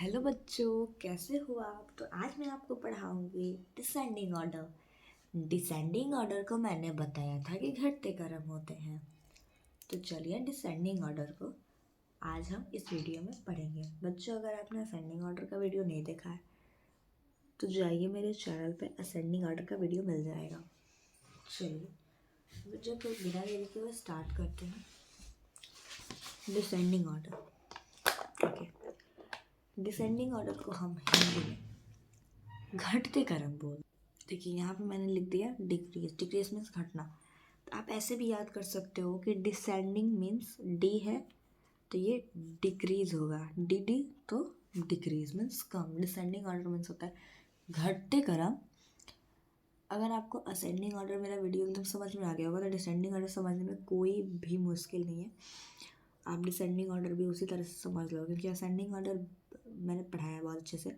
Hello बच्चों, कैसे हो आप। तो आज मैं आपको पढ़ाऊंगी डिसेंडिंग ऑर्डर। डिसेंडिंग ऑर्डर को मैंने बताया था कि घटते क्रम होते हैं। तो चलिए डिसेंडिंग ऑर्डर को आज हम इस वीडियो में पढ़ेंगे। बच्चों, अगर आपने असेंडिंग ऑर्डर का वीडियो नहीं देखा है तो जाइए मेरे चैनल पे, असेंडिंग ऑर्डर का वीडियो मिल जाएगा। चलिए बच्चों, तो बिना देरी के हुए स्टार्ट करते हैं descending order. Okay, descending order को हम हिंदी में घटते क्रम बोल। देखिए यहाँ पे मैंने लिख दिया डिक्रीज। डिक्रीज मीन्स घटना। तो आप ऐसे भी याद कर सकते हो कि डिसेंडिंग मीन्स डी है तो ये डिक्रीज होगा। डी डी तो डिक्रीज मीन्स कम। डिसेंडिंग ऑर्डर मीन्स होता है घटते क्रम। अगर आपको असेंडिंग ऑर्डर मेरा वीडियो एकदम समझ में आ गया होगा तो डिसेंडिंग ऑर्डर समझने में कोई भी मुश्किल नहीं है। आप डिसेंडिंग ऑर्डर भी उसी तरह से समझ लो, क्योंकि असेंडिंग ऑर्डर मैंने पढ़ाया है बहुत अच्छे से।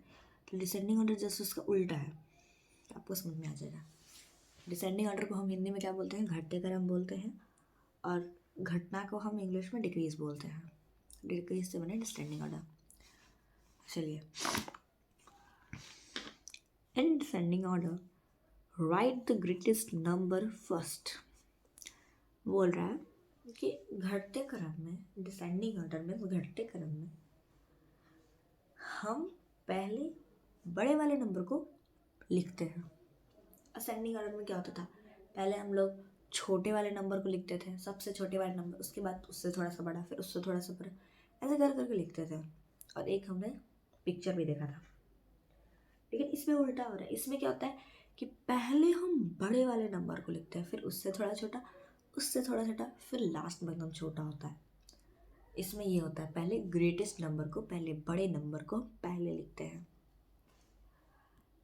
तो डिसेंडिंग ऑर्डर जस्ट उसका उल्टा है, आपको समझ में आ जाएगा। डिसेंडिंग ऑर्डर को हम हिंदी में क्या बोलते हैं? घटते क्रम बोलते हैं। और घटना को हम इंग्लिश में डिक्रीज बोलते हैं। डिक्रीज से बने डिसेंडिंग ऑर्डर। चलिए, in descending order right the greatest number first. बोल रहा है कि घटते क्रम में, डिसेंडिंग ऑर्डर में, घटते क्रम में हम पहले बड़े वाले नंबर को लिखते हैं। असेंडिंग ऑर्डर में क्या होता था? पहले हम लोग छोटे वाले नंबर को लिखते थे, सबसे छोटे वाले नंबर, उसके बाद उससे थोड़ा सा बड़ा, फिर उससे थोड़ा सा बड़ा, ऐसे कर करके लिखते थे। और एक हमने पिक्चर भी देखा था। लेकिन इसमें उल्टा हो रहा है। इसमें क्या होता है कि पहले हम बड़े वाले नंबर को लिखते हैं, फिर उससे थोड़ा छोटा, उससे थोड़ा छोटा, फिर लास्ट में एकदम छोटा होता है। इसमें ये होता है पहले ग्रेटेस्ट नंबर को, पहले बड़े नंबर को पहले लिखते हैं।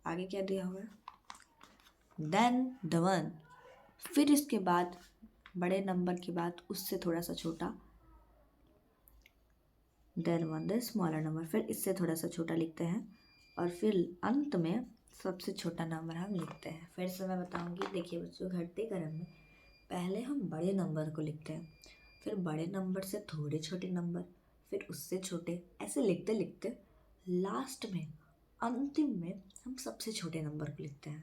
आगे क्या दिया हुआ है? देन द वन, फिर इसके बाद बड़े नंबर के बाद उससे थोड़ा सा छोटा, then one the smaller number, फिर इससे थोड़ा सा छोटा लिखते हैं, और फिर अंत में सबसे छोटा नंबर हम लिखते हैं। फिर से मैं बताऊंगी। देखिए बच्चों, घटते क्रम में पहले हम बड़े नंबर को लिखते हैं, फिर बड़े नंबर से थोड़े छोटे नंबर, फिर उससे छोटे, ऐसे लिखते लिखते लास्ट में, अंतिम में हम सबसे छोटे नंबर को लिखते हैं।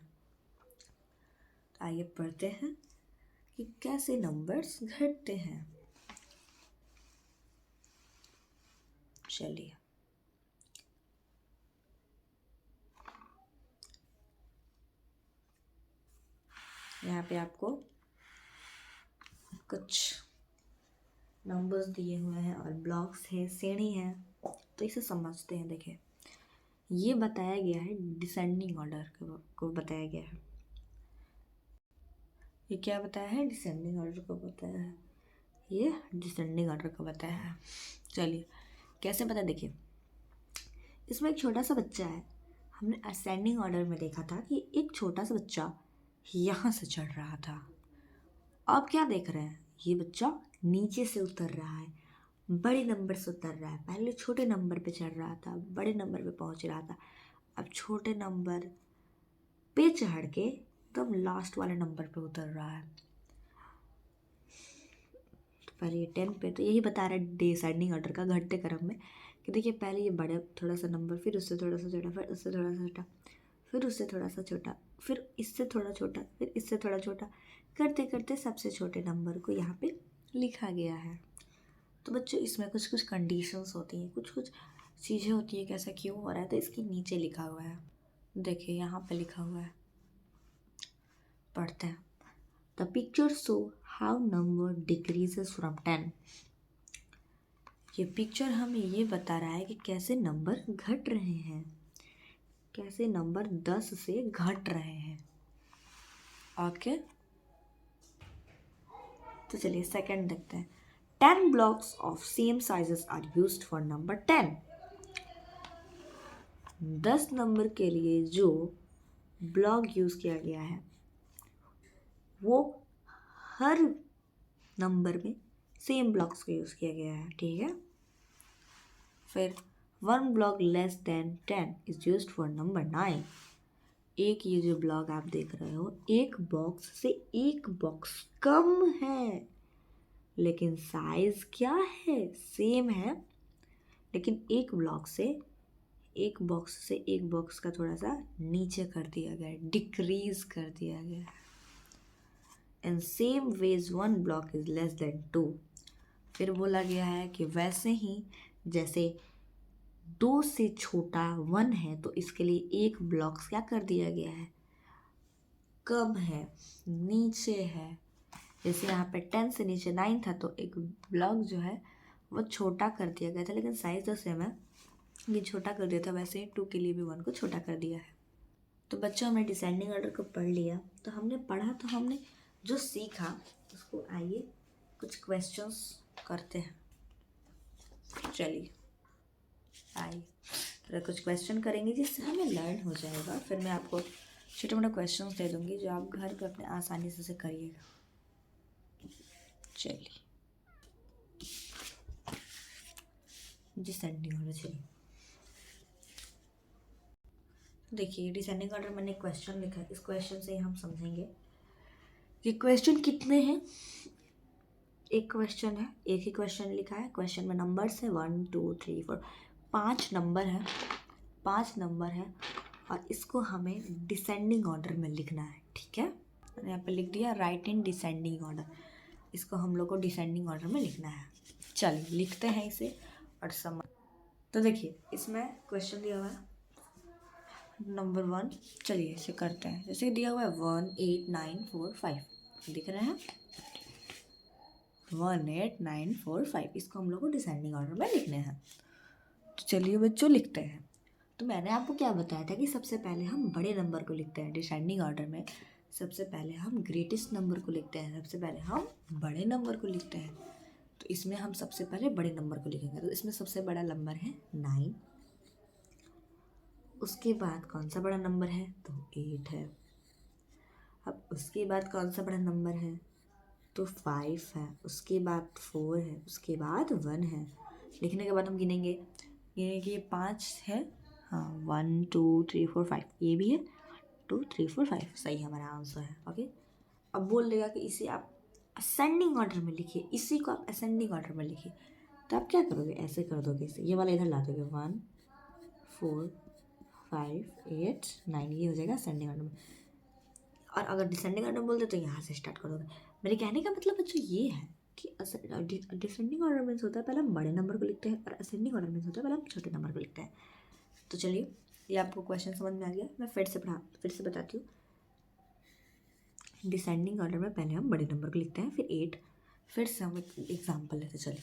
तो आइए पढ़ते हैं कि कैसे नंबर्स घटते हैं। चलिए, यहाँ पे आपको कुछ नंबर्स दिए हुए हैं और ब्लॉक्स है, श्रेणी है, तो इसे समझते हैं। देखिए, ये बताया गया है डिसेंडिंग ऑर्डर को बताया गया है। ये क्या बताया है? डिसेंडिंग ऑर्डर को बताया है। ये डिसेंडिंग ऑर्डर को बताया है। चलिए, कैसे पता? देखिए, इसमें एक छोटा सा बच्चा है। हमने असेंडिंग ऑर्डर में देखा था कि एक छोटा सा बच्चा यहाँ से चढ़ रहा था। अब क्या देख रहे हैं? ये बच्चा नीचे से उतर रहा है, बड़े नंबर से उतर रहा है। पहले छोटे नंबर पे चढ़ रहा था, बड़े नंबर पे पहुंच रहा था, अब छोटे नंबर पे चढ़ के एकदम लास्ट वाले नंबर पे उतर रहा है। तो पहले ये 10 पे, तो यही बता रहा है डिसेंडिंग ऑर्डर का घटते क्रम में कि देखिए, पहले ये बड़े थोड़ा सा नंबर, फिर उससे थोड़ा सा छोटा, फिर उससे थोड़ा सा छोटा, फिर उससे थोड़ा सा छोटा, फिर इससे थोड़ा छोटा, फिर इससे थोड़ा छोटा, करते करते सबसे छोटे नंबर को यहाँ पे लिखा गया है। तो बच्चों, इसमें कुछ कुछ कंडीशंस होती हैं, कुछ कुछ चीज़ें होती है कि ऐसा क्यों हो रहा है। तो इसके नीचे लिखा हुआ है, देखिए यहाँ पे लिखा हुआ है, पढ़ते हैं। The picture show how number decreases from 10। ये पिक्चर हमें ये बता रहा है कि कैसे नंबर घट रहे हैं, कैसे नंबर 10 से घट रहे हैं। ओके, तो चलिए सेकंड देखते हैं। 10 blocks of same sizes are used for number 10। 10 number के लिए जो ब्लॉक यूज़ किया गया है वो हर नंबर में सेम ब्लॉक्स को यूज़ किया गया है, ठीक है। फिर 1 block less than 10 is used for number 9। एक ये जो ब्लॉक आप देख रहे हो, एक बॉक्स से एक बॉक्स कम है, लेकिन साइज क्या है? सेम है, लेकिन एक ब्लॉक से एक बॉक्स से एक बॉक्स का थोड़ा सा नीचे कर दिया गया है, डिक्रीज कर दिया गया है। In same ways 1 block is less than 2। फिर बोला गया है कि वैसे ही जैसे 2 से छोटा 1 है तो इसके लिए एक ब्लॉक क्या कर दिया गया है, कम है, नीचे है। जैसे यहाँ पे 10 से नीचे 9 था तो एक ब्लॉक जो है वो छोटा कर दिया गया था, लेकिन साइज तो सेम है, ये छोटा कर दिया था। वैसे 2 के लिए भी 1 को छोटा कर दिया है। तो बच्चों हमने डिसेंडिंग ऑर्डर को पढ़ लिया। तो हमने पढ़ा तो हमने जो सीखा उसको आइए कुछ क्वेश्चंस करते हैं। चलिए आइए तो कुछ क्वेश्चन करेंगे जिससे हमें लर्न हो जाएगा। फिर मैं आपको छोटे मोटे क्वेश्चंस दे दूँगी जो आप घर पे अपने आसानी से करिएगा। चलिए डिसेंडिंग ऑर्डर, चलिए देखिए डिसेंडिंग ऑर्डर मैंने एक क्वेश्चन लिखा है। इस क्वेश्चन से हम समझेंगे कि क्वेश्चन कितने हैं। एक क्वेश्चन है, एक ही क्वेश्चन लिखा है। क्वेश्चन में नंबर्स है 1 2 3 4, 5 नंबर है, 5 नंबर है और इसको हमें डिसेंडिंग ऑर्डर में लिखना है। ठीक है, मैंने यहाँ पे लिख दिया राइट इन डिसेंडिंग ऑर्डर। इसको हम लोग को डिसेंडिंग ऑर्डर में लिखना है। चलिए लिखते हैं इसे और समझ। तो देखिए इसमें क्वेश्चन दिया हुआ है नंबर 1। चलिए इसे करते हैं। जैसे दिया हुआ है 1 8 9 4 5, दिख रहे हैं 1 8 9 4 5, इसको हम लोग को डिसेंडिंग ऑर्डर में लिखने हैं। तो चलिए बच्चों लिखते हैं। तो मैंने आपको क्या बताया था कि सबसे पहले हम बड़े नंबर को लिखते हैं डिसेंडिंग ऑर्डर में। सबसे पहले हम ग्रेटेस्ट नंबर को लिखते हैं, सबसे पहले हम बड़े नंबर को लिखते हैं। तो इसमें हम सबसे पहले बड़े नंबर को लिखेंगे। तो इसमें सबसे बड़ा नंबर है 9। उसके बाद कौन सा बड़ा नंबर है, तो 8 है। अब उसके बाद कौन सा बड़ा नंबर है, तो 5 है। उसके बाद 4 है, उसके बाद 1 है। लिखने के बाद हम गिनेंगे कि 5 है, हाँ 1 2 3 4 5, ये भी है 2 3 4 5, सही हमारा आंसर है। ओके, अब बोल देगा कि इसे आप असेंडिंग ऑर्डर में लिखिए, इसी को आप असेंडिंग ऑर्डर में लिखिए। तो आप क्या करोगे, ऐसे कर दोगे, इसे ये वाला इधर ला दोगे 1 4 5 8 9, ये हो जाएगा असेंडिंग ऑर्डर में। और अगर डिसेंडिंग ऑर्डर बोल दे तो यहाँ से स्टार्ट करोगे। मेरे कहने का मतलब बच्चों ये है कि डिसेंडिंग ऑर्डर मीन्स होता है पहले हम बड़े नंबर को लिखते हैं और असेंडिंग ऑर्डर मीन्स होता है पहले हम छोटे नंबर को लिखते हैं। तो चलिए ये आपको क्वेश्चन समझ में आ गया। मैं फिर से बताती हूँ। डिसेंडिंग ऑर्डर में पहले हम बड़े नंबर को लिखते हैं, फिर 8। फिर से हम एक एग्जाम्पल लेते चलिए।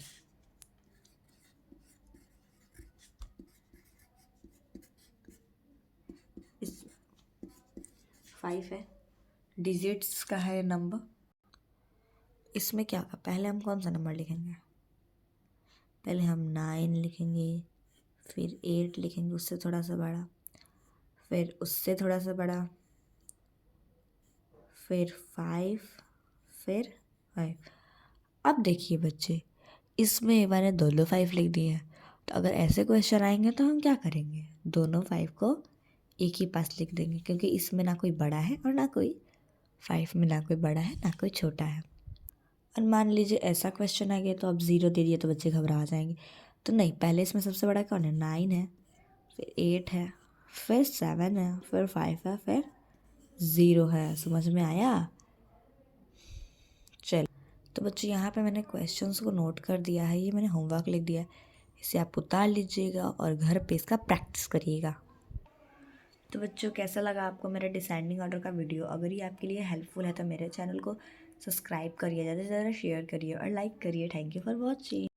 इस 5 है, डिजिट्स का है नंबर। इसमें क्या होगा, पहले हम कौन सा नंबर लिखेंगे, पहले हम 9 लिखेंगे, फिर 8 लिखेंगे उससे थोड़ा सा बड़ा, फिर उससे थोड़ा सा बड़ा, फिर 5, फिर 5। अब देखिए बच्चे, इसमें मैंने दोनों 5 लिख दिए हैं। तो अगर ऐसे क्वेश्चन आएंगे तो हम क्या करेंगे, दोनों 5 को एक ही पास लिख देंगे, क्योंकि इसमें ना कोई बड़ा है और ना कोई 5 में ना कोई बड़ा है ना कोई छोटा है। और मान लीजिए ऐसा क्वेश्चन आ गया तो अब 0 दे दिए तो बच्चे घबरा जाएंगे। तो नहीं, पहले इसमें सबसे बड़ा कौन है, 9 है, फिर 8 है, फिर 7 है, फिर 5 है, फिर 0 है। समझ में आया। चल तो बच्चों यहाँ पे मैंने क्वेश्चंस को नोट कर दिया है, ये मैंने होमवर्क लिख दिया है, इसे आप उतार लीजिएगा और घर पे इसका प्रैक्टिस करिएगा। तो बच्चों कैसा लगा आपको मेरा डिसेंडिंग ऑर्डर का वीडियो। अगर ये आपके लिए हेल्पफुल है तो मेरे चैनल को सब्सक्राइब करिए, ज़्यादा से ज़्यादा शेयर करिए और लाइक करिए। Thank you for watching.